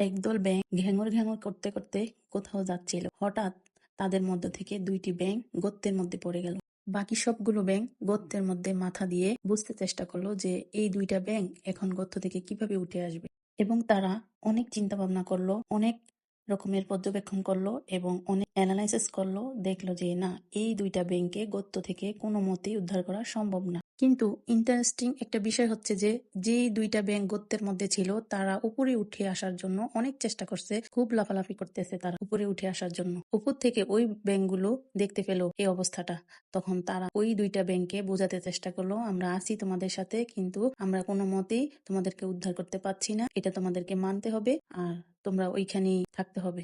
একদল ব্যাঙ ঘ্যাঙর ঘ্যাঙর করতে করতে কোথাও যাচ্ছিল। হঠাৎ তাদের মধ্য থেকে ২টি ব্যাঙ গর্তের মধ্যে পড়ে গেল। বাকি সবগুলো ব্যাঙ গর্তের মধ্যে মাথা দিয়ে বুঝতে চেষ্টা করলো যে এই ২টা ব্যাঙ এখন গর্ত থেকে কিভাবে উঠে আসবে। এবং তারা অনেক চিন্তা ভাবনা করলো, অনেক রকমের পর্যবেক্ষণ করলো এবং অনেক অ্যানালাইসিস করলো। দেখলো যে না, এই ২টা ব্যাঙকে গর্ত থেকে কোনো মতেই উদ্ধার করা সম্ভব না। কিন্তু ইন্টারেস্টিং একটা বিষয় হচ্ছে যে যেই ২টা ব্যাঙ গর্তের মধ্যে ছিল তারা উপরে উঠে আসার জন্য অনেক চেষ্টা করছে, খুব লাফালাফি করতেছে তারা উপরে উঠে আসার জন্য। উপর থেকে ওই ব্যাঙগুলো দেখতে পেল এই অবস্থাটা। তখন তারা ওই ২টা ব্যাঙকে বোঝাতে চেষ্টা করলো, আমরা আছি তোমাদের সাথে, কিন্তু আমরা কোনো মতেই তোমাদেরকে উদ্ধার করতে পারছি না, এটা তোমাদেরকে মানতে হবে আর তোমরা ওইখানেই থাকতে হবে,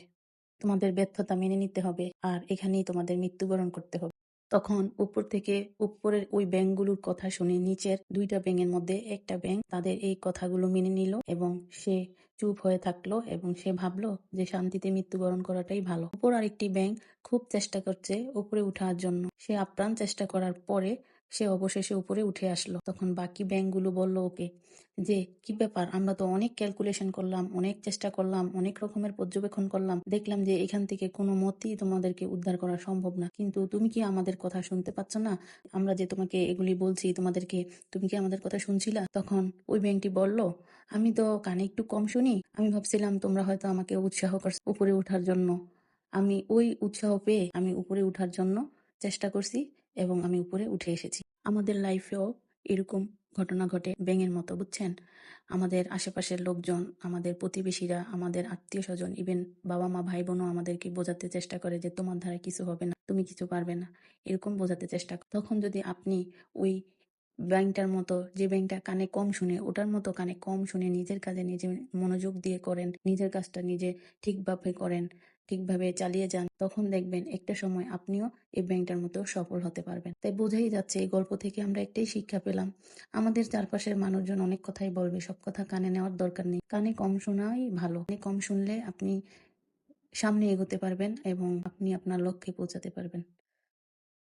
তোমাদের ব্যর্থতা মেনে নিতে হবে আর এখানেই তোমাদের মৃত্যুবরণ করতে হবে। তখন উপর থেকে উপরের ওই ব্যাঙগুলোর কথা শুনে নিচের ২টা ব্যাঙের মধ্যে একটা ব্যাঙ তাদের এই কথাগুলো মেনে নিল এবং সে চুপ হয়ে থাকলো এবং সে ভাবলো যে শান্তিতে মৃত্যুবরণ করাটাই ভালো। উপর আরেকটি ব্যাঙ খুব চেষ্টা করছে উপরে উঠার জন্য। সে আপ্রাণ চেষ্টা করার পরে সে অবশেষে উপরে উঠে আসলো। তখন বাকি ব্যাঙগুলো বলল ওকে যে কি ব্যাপার, আমরা তো অনেক ক্যালকুলেশন করলাম, অনেক চেষ্টা করলাম, অনেক রকমের পর্যবেক্ষণ করলাম, দেখলাম যে এখান থেকে কোনো মতেই তোমাদেরকে উদ্ধার করা সম্ভব না, কিন্তু তুমি কি আমাদের কথা শুনতে পাচ্ছ না? আমরা যে তোমাকে এগুলি বলছি তোমাদেরকে, তুমি কি আমাদের কথা শুনছিলা? তখন ওই ব্যাঙটি বলল, আমি তো কানে একটু কম শুনি, আমি ভাবছিলাম তোমরা হয়তো আমাকে উৎসাহ করছো উপরে ওঠার জন্য। আমি ওই উৎসাহ পেয়ে আমি উপরে উঠার জন্য চেষ্টা করছি এবং আমি উপরে উঠে এসেছি। আমাদের লাইফেও এরকম ঘটনা ঘটে ব্যাঙের মতো, বুঝছেন? আমাদের আশেপাশের লোকজন, আমাদের প্রতিবেশীরা, আমাদের আত্মীয় স্বজন, ইভেন বাবা মা ভাই বোনও আমাদেরকে বোঝাতে চেষ্টা করে যে তোমার দ্বারা কিছু হবে না, তুমি কিছু পারবে না, এরকম বোঝাতে চেষ্টা করে। তখন যদি আপনি ওই ব্যাঙটার মতো, যে ব্যাঙটা কানে কম শুনে, ওটার মতো কানে কম শুনে নিজের কাজে নিজে মনোযোগ দিয়ে করেন, নিজের কাজটা নিজে ঠিকভাবে করেন, ঠিকভাবে চালিয়ে যান, তখন দেখবেন একটা সময় আপনিও এই ব্যাঙটার মতো সফল হতে পারবেন। তাই বোঝাই যাচ্ছে এই গল্প থেকে আমরা একটাই শিক্ষা পেলাম, আমাদের চারপাশের মানুষজন অনেক কথাই বলবে, সব কথা কানে নেওয়ার দরকার নেই, কানে কম শোনাই ভালো। কানে কম শুনলে আপনি সামনে এগোতে পারবেন এবং আপনি আপনার লক্ষ্যে পৌঁছাতে পারবেন।